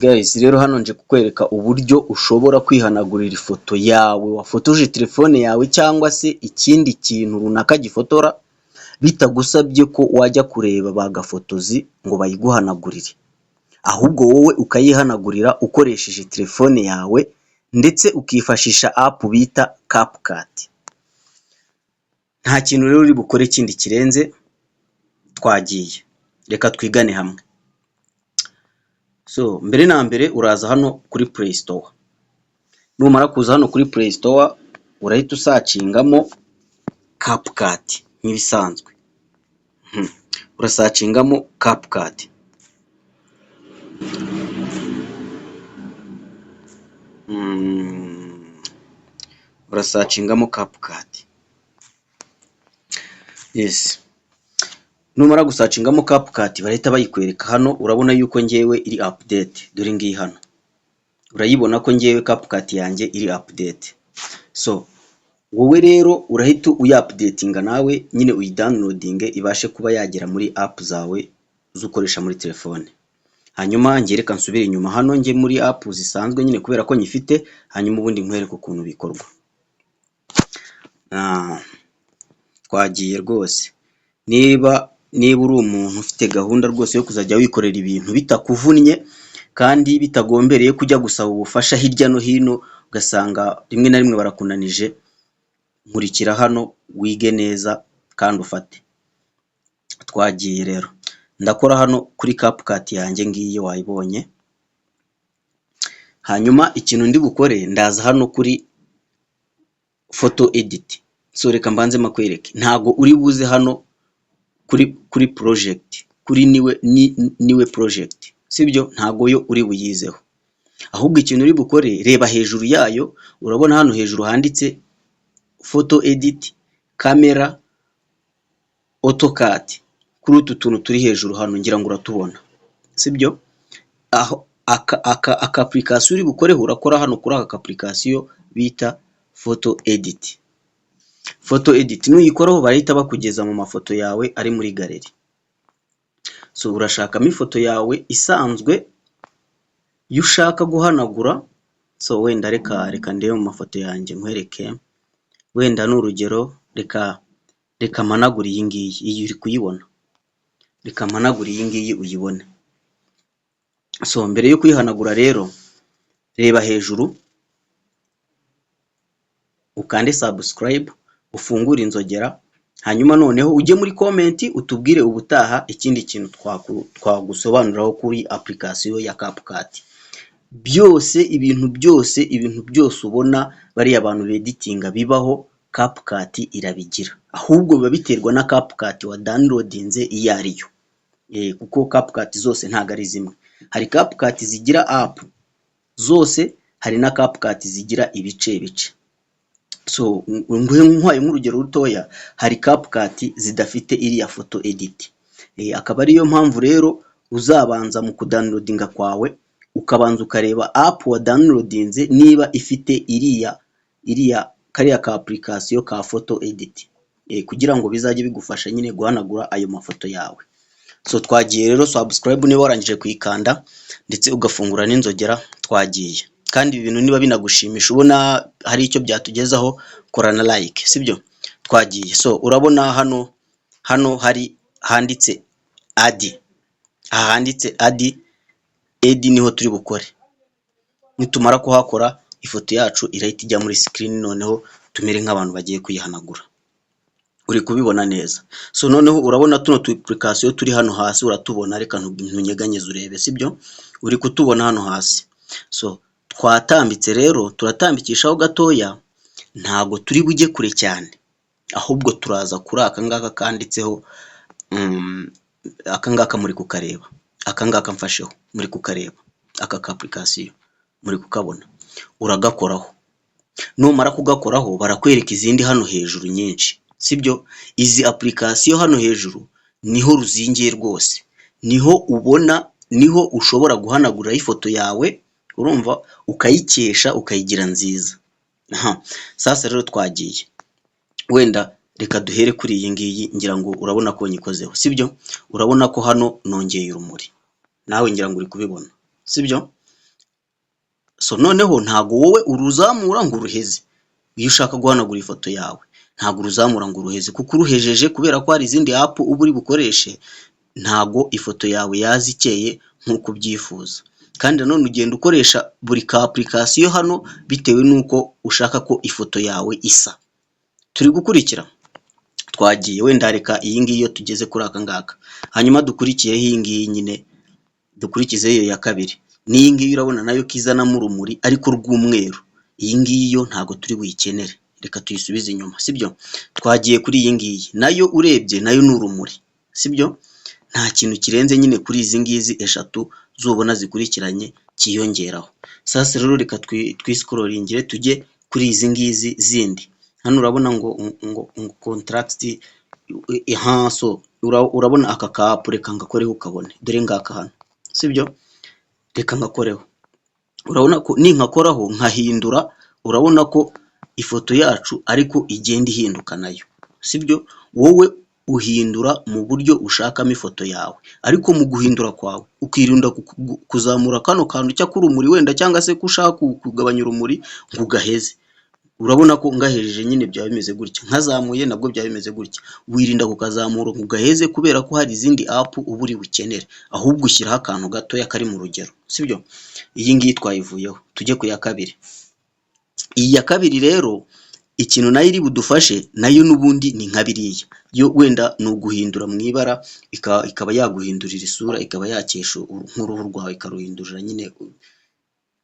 Guys, rero hano nje kukwereka uburyo ushobora kwihanagurira ifoto yawe wafotoje telefone yawe cyangwa se ikindi kintu runaka gifotora bitagusabye ko wajya kureba bagafotozi ngo bayiguhanagurire, ahubwo wowe ukayihanagurira ukoresheje telefone yawe ndetse ukifashisha app bita CapCut. Nta kintu rero uri bukore kindi kirenze, twagiye reka twigane hamwe. So mbere na mbere uraza hano kuri Play Store. Numara kuza hano kuri Play Store urahita usacingamo CapCut nk'ibisanzwe. Urasacingamo CapCut. Urasacingamo CapCut. Yes. Numara gusacingamo CapCut barahita bayikwereka hano, urabona yuko ngewe iri update, dore ngiyi hano. Urayibona ko ngewe CapCut yanjye iri update. So wowe rero urahita uyupdatinga nawe nyine uyidownloadinge ibashe kuba yagera muri app zawe uzukoresha muri telefone. Hanyuma ngereka nsubire inyuma hano nge muri app zisanzwe nyine kubera ko nyifite, hanyuma ubundi nkwereke ukuntu bikorwa. Twagiye rwose. Niba uri umuntu ufite gahunda rwose yo kuzajya wikorera ibintu bitakuvunnye kandi bitagombereye kujya gusaba ubufasha hirya no hino ugasanga rimwe na rimwe barakunanije, nkurikira hano wige neza kandi ufate. Twagiye rero. Ndakora hano kuri CapCut yanjye ngiye wayibonye. Hanyuma ikintu ndi bukore ndaza hano kuri photo edit. So reka mbanze makwereke. Ntago uri buze hano kuri project, kuri niwe project. Sibyo, ntago yo uri buyizeho. Ahubwo ikintu uri bukore, reba hejuru yayo, urabona hano hejuru handitse photo edit, camera, AutoCAD. Kuri utu tuntu turi hejuru hano ngira ngo uratubona. Sibyo? Aho aka application uri bukoreho urakora hano kuri aka application bita photo edit. Photo edit nuyikoraho barahita bakugeza mu mafoto yawe ari muri galeri. So urashakamo ifoto yawe isanzwe iyo ushaka guhanagura. So wenda reka ndebe mu mafoto yanjye nkwereke. Wenda n'urugero reka managura iyi ngiyi, iyi uri kuyibona. Reka managura iyi ngiyi uyibone. So mbere yo kuyihanagura rero reba hejuru ukande subscribe, ufungura inzogera, hanyuma noneho ujye muri comment utubwire ubutaha ikindi kintu twagusobanuraho kuri application ya CapCut. Byose ibintu byose ubona bari abantu editinga bibaho CapCut irabigira, ahubwo biba biterwa na CapCut wa downloadinze iyo ariyo. Kuko CapCut zose ntago ari zimwe. Hari CapCut zigira app zose, hari na CapCut zigira ibice. So nkwaye nk'urugero rutoya, hari CapCut zidafite iriya photo edit. Akaba ariyo mpamvu rero uzabanza mu kudownloadinga kwawe ukabanza ukareba app wa downloadinze niba ifite iriya kariya ka application ka photo edit, kugira ngo bizajye bigufasha nyine guhanagura ayo mafoto yawe. So twagiye rero, subscribe niba warangije kuyikanda ndetse ugafungura n'inzogera. Twagiye. Kandi ibi bintu niba binagushimisha ubona hari icyo byatugezaho, korana like, sibyo? Twagiye. So urabona hano hari handitse add. Handitse add niho turi bukore. Nitumara kuhakora ifoto yacu irahita ijya muri screen, noneho tumere nk'abantu bagiye kuyihanagura. Uri kubibona neza. So noneho urabona tuno application turi hano hasi uratubona, reka ntunyeganyeze urebe, sibyo? Uri kutubona hano hasi. So twatambitse rero, turatambikishaho gatoya, ntago turi bujye kure cyane, ahubwo turaza kuri aka ngaka kanditseho aka ngaka muri kukareba, aka ngaka mfasheho muri kukareba, aka application muri kukabona, uragakoraho. Numara kugakoraho barakwereka izindi hano hejuru nyinshi, sibyo? Izi application hano hejuru niho ruzingiye rwose, niho ubona, niho ushobora guhanagura ifoto yawe, urumva, ukayikesha ukayigira nziza. Sasa rero twagiye. Wenda reka duhere kuri iyi ngiyi, ngira ngo urabona ko nyikozeho, sibyo? Urabona ko hano nongeye urumuri, nawe ngira ngo uri kubibona, sibyo? so noneho ntago wowe uruzamura ngo uruheze. Iyo ushaka guhanagura ifoto yawe ntago uruzamura ngo uruheze, kuko uruhejeje kubera ko hari izindi app uba uri bukoreshe, ntago ifoto yawe yaza ikeye nk'uko ubyifuza. Kandi nanone ugenda ukoresha buri ka application hano bitewe n'uko ushaka ko ifoto yawe isa. Turi gukurikira, twagiye wenda reka iyi ngiyi iyo tugeze kuri aka ngaka, hanyuma dukurikiyeho iyi ngiyi nyine, dukurikize iyo ya kabiri. N'iyi ngiyi urabona nayo kizanamo urumuri ariko rw'umweru. Iyi ngiyi yo ntago turi buyikenere, reka tuyisubize inyuma, sibyo? Twagiye kuri iyi ngiyi, nayo urebye nayo ni urumuri, sibyo? Nta kintu kirenze nyine kuri izi ngizi eshatu zubona zikurikiranye kiyongeraho. Sasa rero reka twiscrollingire tujye kuri izi ngizi zindi. Hano urabona ngo contract so urabona aka ka reka ngakoreho ukabone, dore ngaka hano, sibyo? Reka ngakoreho, urabona ko ninkakoraho nkahindura, urabona ko ifoto yacu ariko igenda ihinduka nayo, sibyo? Wowe uhindura mu buryo ushakamo ifoto yawe, ariko mu guhindura kwawe ukirinda kuzamura kano kantu cy'urumuri wenda, cyangwa se ko ushaka kugabanya urumuri ngo ugaheze. Urabona ko ngahejeje nyine byaba bimeze gutya, nkazamuye nabwo byaba bimeze gutya. Wirinda kukazamura ngo ugaheze kubera ko hari izindi app uba uri bukenere, ahubwo ushyiraho akantu gatoya kari mu rugero, sibyo? Iyi ngiyi twayivuyeho, tujye ku ya kabiri. Iyi ya kabiri rero ikintu nayo iri budufashe nayo n'ubundi ni nka biriya, yo wenda ni uguhindura mu ibara, ikaba yaguhindurira isura, ikaba yakesha nk'uruhu rwawe, ikaruhindurira nyine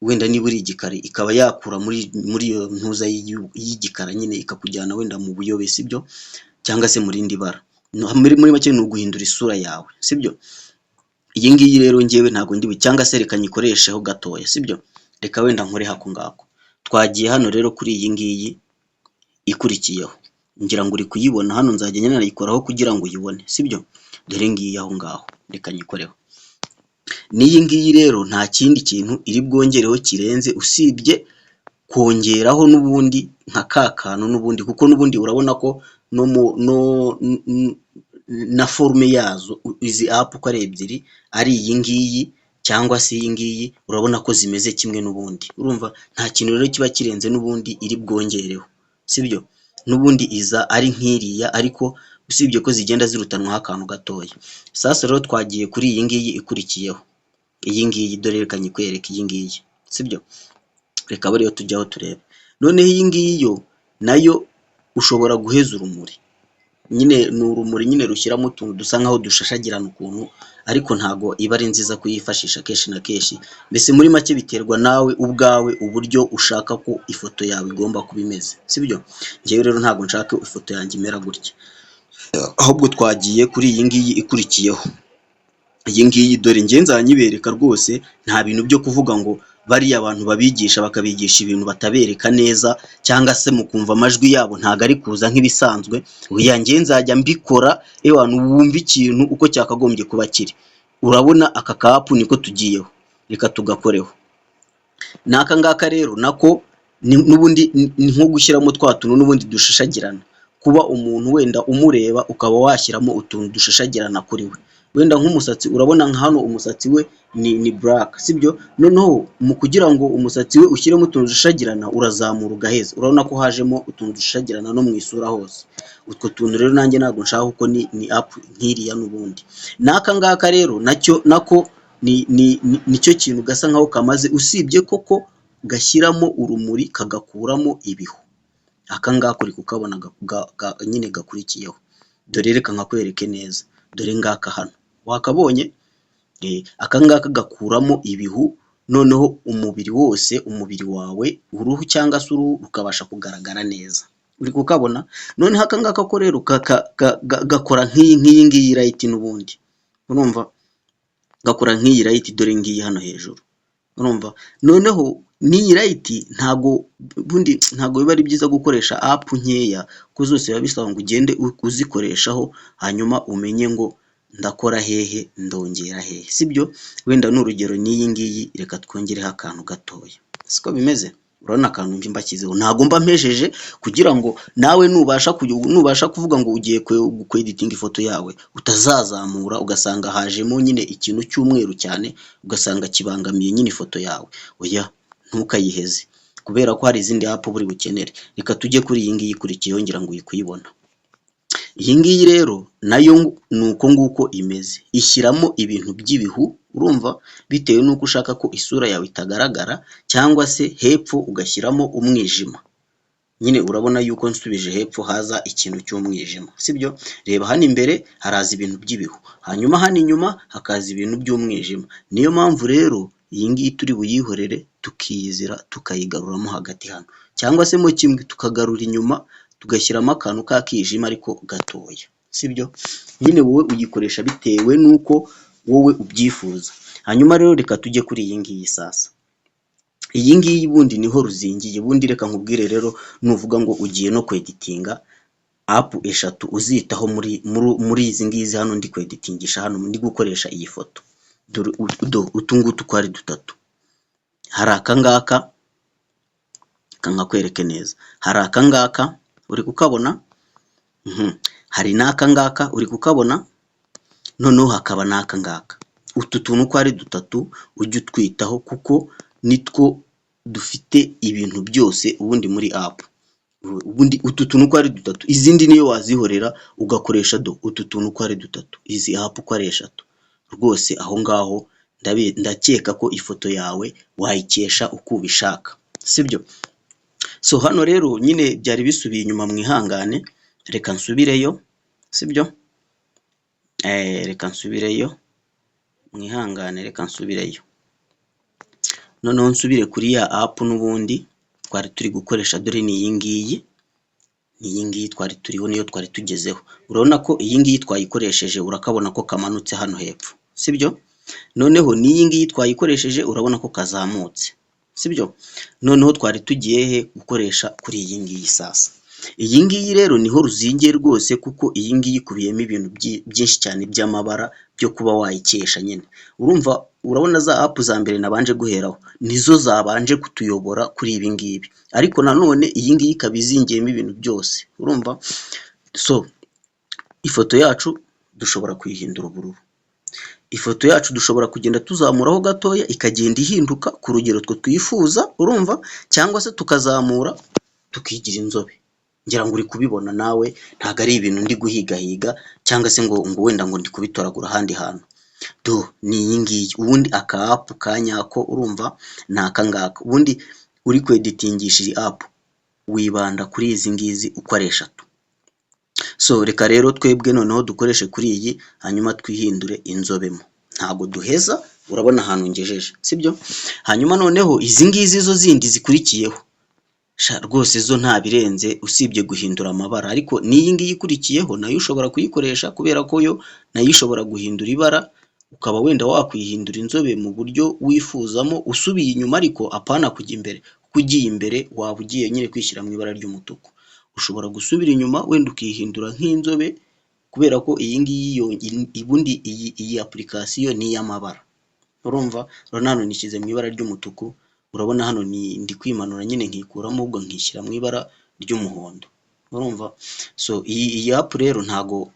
wenda niba uri igikari, ikaba yakura muri iyo ntuza y'igikara nyine ikakujyana wenda mu buyobe, sibyo? Cyangwa se mu rindi bara. Muri make ni uguhindura isura yawe, sibyo? Iyi ngiyi rero ngewe ntago ndi cyangwa se reka nyikoresheho gatoya, sibyo? Reka wenda nkore hako ngako. Twagiye hano rero kuri iyi ngiyi ikurikiyeho, ngira ngo uri kuyibona hano, nzajya nyine nayikoraho kugira ngo uyibone, sibyo? Dore ngiyi aho ngaho, reka nyikoreho. N'iyi ngiyi rero nta kindi kintu iri bwongereho kirenze usibye kongeraho n'ubundi nka kakano n'ubundi, kuko n'ubundi urabona ko na forme yazo izi app uko ari ebyiri, ari iyi ngiyi cyangwa se iyi ngiyi, urabona ko zimeze kimwe n'ubundi. Urumva nta kintu rero kiba kirenze n'ubundi iri bwongereho, sibyo? N'ubundi iza ari nk'iriya, ariko usibye ko zigenda zirutanwaho akantu gatoya. Sasa rero twagiye kuri iyi ngiyi ikurikiyeho, iyi ngiyi dore reka nyikwereke iyi ngiyi, sibyo? Reka bariyo tujyaho turebe. Noneho iyi ngiyi yo nayo ushobora guheza urumuri, nyine ni urumuri nyine rushyiramo utuntu dusa nkaho dushashagirana ukuntu, ariko ntago iba ari nziza kuyifashisha kenshi na kenshi. Mbese muri make biterwa nawe ubwawe uburyo ushaka ko ifoto yawe igomba kuba imeze, sibyo? Ngewe rero ntago nshaka ifoto yanjye imera gutya, ahubwo twagiye kuri iyi ngiyi ikurikiyeho. Iyi ngiyi dore nge nzanyibereka rwose, nta bintu byo kuvuga ngo bariya abantu babigisha bakabigisha ibintu batabereka neza, cyangwa se mukumva amajwi yabo ntago ari kuza nk'ibisanzwe. Oya, nge nzajya mbikora abantu wumva ikintu uko cyakagombye kuba kiri. Urabona aka kapu niko tugiyeho, reka tugakoreho. N'aka ngaka rero nako n'ubundi ni nko gushyiramo twa tuntu n'ubundi dushashagirana, kuba umuntu wenda umureba ukaba washyiramo utuntu dushashagirana kuri we. Wenda nk'umusatsi, urabona nka hano umusatsi we ni black, sibyo? Noneho mu kugira ngo umusatsi we ushyiremo utuntu dushashagirana urazamura ugaheza, urabona ko hajemo utuntu dushashagirana no mu isura hose. Utwo tuntu rero nanjye ntabwo nshaka kuko ni app nk'iriya n'ubundi. N'aka ngaka rero nako nicyo kintu gasa nkaho kamaze, usibye koko gashyiramo urumuri kagakuramo ibihu. Aka ngaka uri kukabona nyine gakurikiyeho, dore reka nkakwereke neza, dore ngaka hano wakabonye. Aka ngaka gakuramo ibihu, noneho umubiri wose, umubiri wawe, uruhu cyangwa se uruhu rukabasha kugaragara neza. Uri kukabona? Noneho aka ngaka ko rero gakora nk'iyi ngiyi light n'ubundi, urumva? Gakora nk'iyi light, dore ngiyi hano hejuru, urumva? Noneho n'iyi light ntago biba ari byiza gukoresha app nkeya, kuko zose biba bisaba ngo ugende uzikoreshaho, hanyuma umenye ngo ndakora hehe ndongera hehe, sibyo? Wenda n'urugero n'iyi ngiyi reka twongereho akantu gatoya, siko bimeze? Urabona akantu mbi mbakizeho, ntago mba mpejeje kugira ngo nawe nubasha kuvuga ngo ugiye kweditinga ifoto yawe utazazamura ugasanga hajemo nyine ikintu cy'umweru cyane, ugasanga kibangamiye nyine ifoto yawe. Oya, ntukayiheze kubera ko hari izindi app buri bukenere. Reka tujye kuri iyi ngiyi ikurikiyeho ngira ngo uri kuyibona. Iyi ngiyi rero nayo ni uko nguko imeze, ishyiramo ibintu by'ibihu urumva, bitewe n'uko ushaka ko isura yawe itagaragara, cyangwa se hepfo ugashyiramo umwijima. Nyine urabona yuko nsubije hepfo haza ikintu cy'umwijima, sibyo? Reba hano imbere haraza ibintu by'ibihu, hanyuma hano inyuma hakaza ibintu by'umwijima. Niyo mpamvu rero iyi ngiyi turi buyihorere tukiyizira tukayigaruramo hagati hano, cyangwa se mo kimwe tukagarura inyuma tugashyiramo akantu k'akijima ariko gatoya, sibyo? Nyine wowe uyikoresha bitewe n'uko wowe ubyifuza. Hanyuma rero reka tujye kuri iyi ngiyi sasa. Iyi ngiyi bundi niho ruzingiye. Bundi reka nkubwire rero, nuvuga ngo ugiye no kweditinga app eshatu uzitaho muri izi ngizi hano ndi kweditingisha, hano ndi gukoresha iyi foto. Utu ngutu uko ari dutatu. Hari aka ngaka, nkakwereke neza. Hari aka ngaka uri kukabona, hari n'aka ngaka uri kukabona, noneho hakaba n'aka ngaka. Utu tuntu uko ari dutatu ujye utwitaho kuko nitwo dufite ibintu byose ubundi muri app. Ubundi utu tuntu uko ari dutatu, izindi niyo wazihorera ugakoresha utu tuntu uko ari dutatu, izi app uko ari eshatu. Rwose aho ngaho ndakeka ko ifoto yawe wayikesha uko ubishaka, sibyo? So hano rero nyine byari bisubiye inyuma, mwihangane, reka nsubireyo, sibyo? Reka nsubireyo, mwihangane, reka nsubireyo. Noneho nsubire kuri ya app n'ubundi twari turi gukoresha, dore ni iyi ngiyi. Ni iyi ngiyi twari turiho, niyo twari tugezeho. Urabona ko iyi ngiyi twayikoresheje, urakabona ko kamanutse hano hepfo, sibyo? Noneho n'iyi ngiyi twayikoresheje, urabona ko kazamutse, sibyo? Noneho twari tugiye he gukoresha kuri iyi ngiyi sasa. Iyi ngiyi rero niho ruzingiye rwose, kuko iyi ngiyi ikubiyemo ibintu byinshi cyane by'amabara byo kuba wayikesha nyine. Urabona za app za mbere nabanje guheraho nizo zabanje kutuyobora kuri ibi ngibi, ariko nanone iyi ngiyi ikaba izingiyemo ibintu byose, urumva? So ifoto yacu dushobora kuyihindura ubururu, ifoto yacu dushobora kugenda tuzamuraho gatoya ikagenda ihinduka ku rugero twe twifuza, urumva? Cyangwa se tukazamura tukigira inzobe. Ngira ngo uri kubibona nawe, ntago ari ibintu ndi guhigahiga cyangwa se ngo wenda ngo ndi kubitoragura ahandi hantu. Ni iyi ngiyi. Ubundi aka app ka nyako urumva ni aka ngaka. Ubundi uri kweditingisha iyi app wibanda kuri izi ngizi uko ari eshatu. So reka rero twebwe noneho dukoreshe kuri iyi, hanyuma twihindure inzobemo. Ntago duheza, urabona ahantu ngejeje, sibyo? Hanyuma noneho izi ngizi zo zindi zikurikiyeho, rwose zo nta birenze usibye guhindura amabara, ariko n'iyi ngiyi ikurikiyeho nayo ushobora kuyikoresha, kubera ko yo nayo ishobora guhindura ibara, ukaba wenda wakwihindura inzobe mu buryo wifuzamo usubiye inyuma, ariko apana kujya imbere. Kuko ugiye imbere waba ugiye nyine kwishyira mu ibara ry'umutuku. Ushobora gusubira inyuma wenda ukihindura nk'inzobe, kubera ko iyi ngiyi ubundi iyi application ni iy'amabara, urumva? Urabona hano nishyize mu ibara ry'umutuku, urabona hano ndi kwimanura nyine nkikuramo ubwo nkishyira mu ibara ry'umuhondo, urumva? So iyi app rero ntago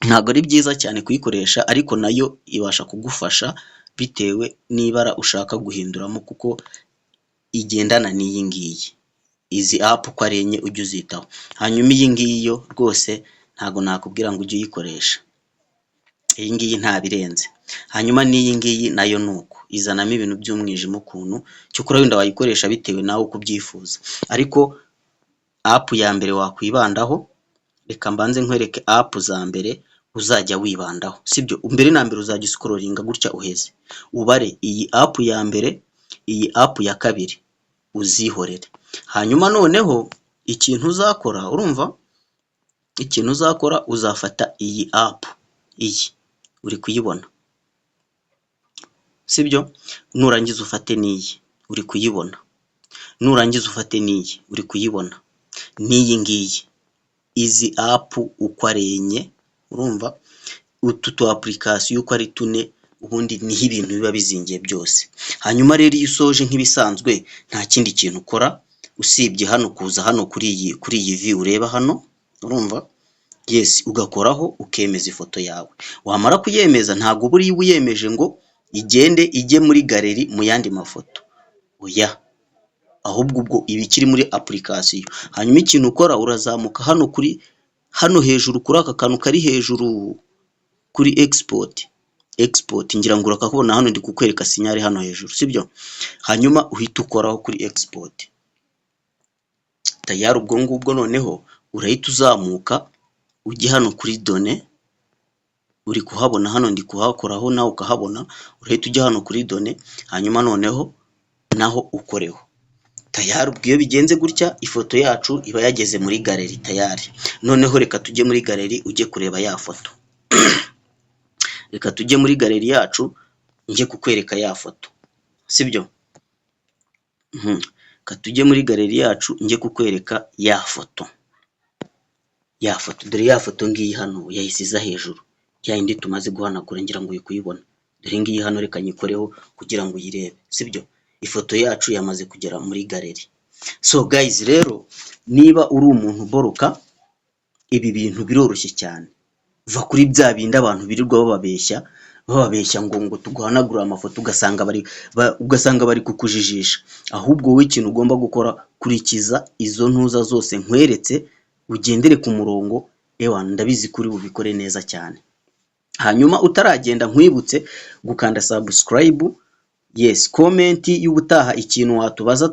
ari byiza cyane kuyikoresha, ariko nayo ibasha kugufasha bitewe n'ibara ushaka guhinduramo, kuko igendana n'iyi ngiyi. Izi app uko ari enye ujye uzitaho. Hanyuma iyi ngiyi yo rwose ntago nakubwira ngo ujye uyikoresha, iyi ngiyi nta birenze. Hanyuma n'iyi ngiyi nayo nuko izanamo ibintu by'umwijima ukuntu, cyokora wenda wayikoresha bitewe nawe uko ubyifuza, ariko app ya mbere wakwibandaho. Reka mbanze nkwereke app za mbere uzajya wibandaho, sibyo? Mbere na mbere uzajya scrollinga gutya uheze, ubare iyi app ya mbere, iyi app ya kabiri uzihorere. Hanyuma noneho ikintu uzakora, urumva? Ikintu uzakora, uzafata iyi app, iyi uri kuyibona, sibyo? Nurangiza ufate n'iyi uri kuyibona, nurangiza ufate n'iyi uri kuyibona, n'iyi ngiyi. Izi app uko ari enye, urumva? Utu tu application uko ari tune, ubundi niho ibintu biba bizingiye byose. Hanyuma rero iyo usoje nk'ibisanzwe nta kindi kintu ukora usibye hano kuza hano kuri iyi view ureba hano, urumva? Yes, ugakoraho ukemeza ifoto yawe. Wamara kuyemeza ntago buri uyemeje ngo igende ijye muri galeri mu yandi mafoto. oya, ahubwo ubwo iba ikiri muri application. Hanyuma ikintu ukora urazamuka hano hejuru kuri aka kantu kari hejuru kuri export ngira ngo urakabona hano ndi kukwereka sinyari hano hejuru sibyo. Hanyuma uhita ukoraho kuri export tayari. Ubwo ngubwo noneho urahita uzamuka ujye hano kuri données, uri kuhabona hano ndi kuhakoraho nawe ukahabona. Urahita ujya hano kuri données, hanyuma noneho naho ukoreho tayari. Ubwo iyo bigenze gutya ifoto yacu iba yageze muri galeri tayari. Noneho reka tujye muri galeri ujye kureba ya foto. Reka tujye muri galeri yacu njye kukwereka ya foto sibyo. Reka tujye muri galeri yacu njye kukwereka ya foto. Dore ya foto ngiyi hano yayisiza hejuru, ya indi tumaze guhanagura ngira ngo uyikuyibona. Dore ngiyi hano reka nyikoreho kugira ngo uyirebe sibyo. Ifoto yacu yamaze kugera muri galeri. So guys, rero niba uri umuntu uboroka, ibi bintu biroroshye cyane. Va kuri bya bindi abantu birirwa bababeshya ngo tuguhanagura amafoto ugasanga bari kukujijisha. Ahubwo wowe ikintu ugomba gukora, kurikiza izo ntuza zose nkweretse, ugendere ku murongo, ndabizi kuri bubikore neza cyane. Hanyuma utaragenda nkwibutse gukanda subscribe, yes, comment y'ubutaha ikintu watubaza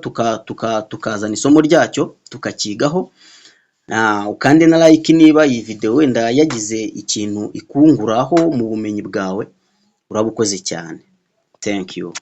tukazana isomo ryacyo tukakigaho. Ukande na like niba iyi video wenda yagize ikintu ikunguraho mu bumenyi bwawe. Urabukoze cyane. Thank you.